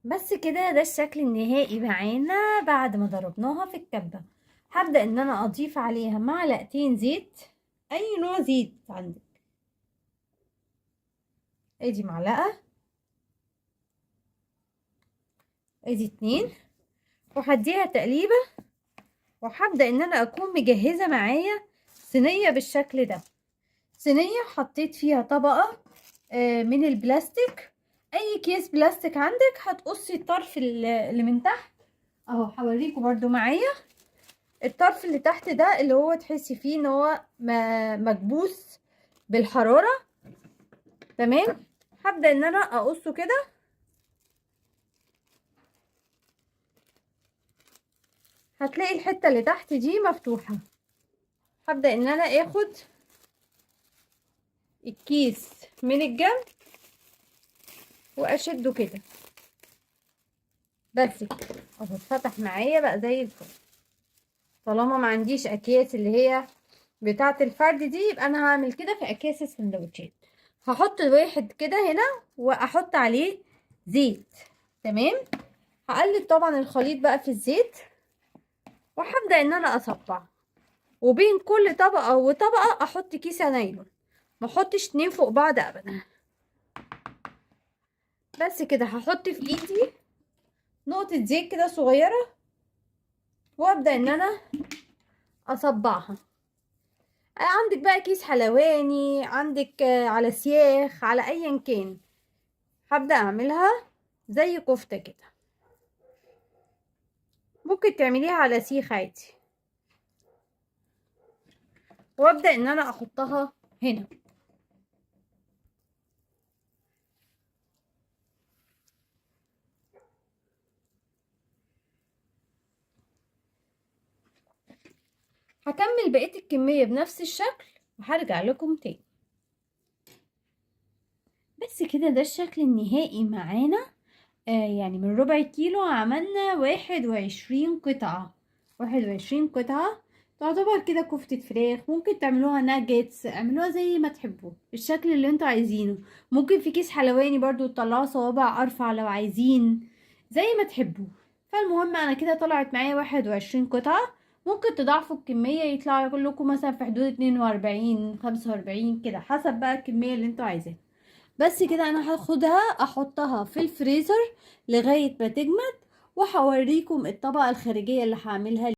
بس كده ده الشكل النهائي معانا بعد ما ضربناها في الكبة. هبدأ ان انا اضيف عليها معلقتين زيت، اي نوع زيت عندك. ادي معلقة، ادي اتنين، وهديها تقليبة. وهبدأ ان انا اكون مجهزة معايا صينية بالشكل ده. صينية حطيت فيها طبقة من البلاستيك، اي كيس بلاستيك عندك. هتقصي الطرف اللي من تحت اهو. هوريكم برضو معايا الطرف اللي تحت ده، اللي هو تحسي فيه ان هو مكبوس بالحرارة. تمام. هبدأ ان انا اقصه كده. هتلاقي الحتة اللي تحت دي مفتوحة. هبدأ ان انا اخد الكيس من الجنب واشده كده، بس كده اهو اتفتح معايا بقى زي الفل. طالما ما عنديش اكياس اللي هي بتاعه الفرد دي، يبقى انا هعمل كده في اكياس السندوتشات. هحط واحد كده هنا واحط عليه زيت. تمام. هقلب طبعا الخليط بقى في الزيت، وهبدأ ان انا اصبع، وبين كل طبقة وطبقة احط كيسة نايلون. ما احطش اتنين فوق بعض ابدا. بس كده هحط في ايدي نقطة زيت كده صغيرة، وابدأ ان انا اصبعها. عندك بقى كيس حلواني، عندك على سياخ، على ايا كان. هبدأ اعملها زي كفتة كده. ممكن تعمليها على سيخ عادي، وابدأ ان انا احطها هنا. هكمل بقية الكمية بنفس الشكل وهرجع لكم تاني. بس كده ده الشكل النهائي معانا. يعني من ربع كيلو عملنا 21 قطعة. 21 قطعة تعتبر كده كفتة فراخ. ممكن تعملوها ناجتس، اعملوها زي ما تحبوا، الشكل اللي انتوا عايزينه. ممكن في كيس حلواني برضو تطلعوا صوابع ارفع لو عايزين، زي ما تحبوا. فالمهم انا كده طلعت معايا 21 قطعة. ممكن تضاعفوا الكمية يطلع كلكم مثلا في حدود 42 45 كده، حسب بقى الكمية اللي انتوا عايزاها. بس كده انا هاخدها احطها في الفريزر لغاية ما تجمد، وهوريكم الطبقة الخارجية اللي هعملها.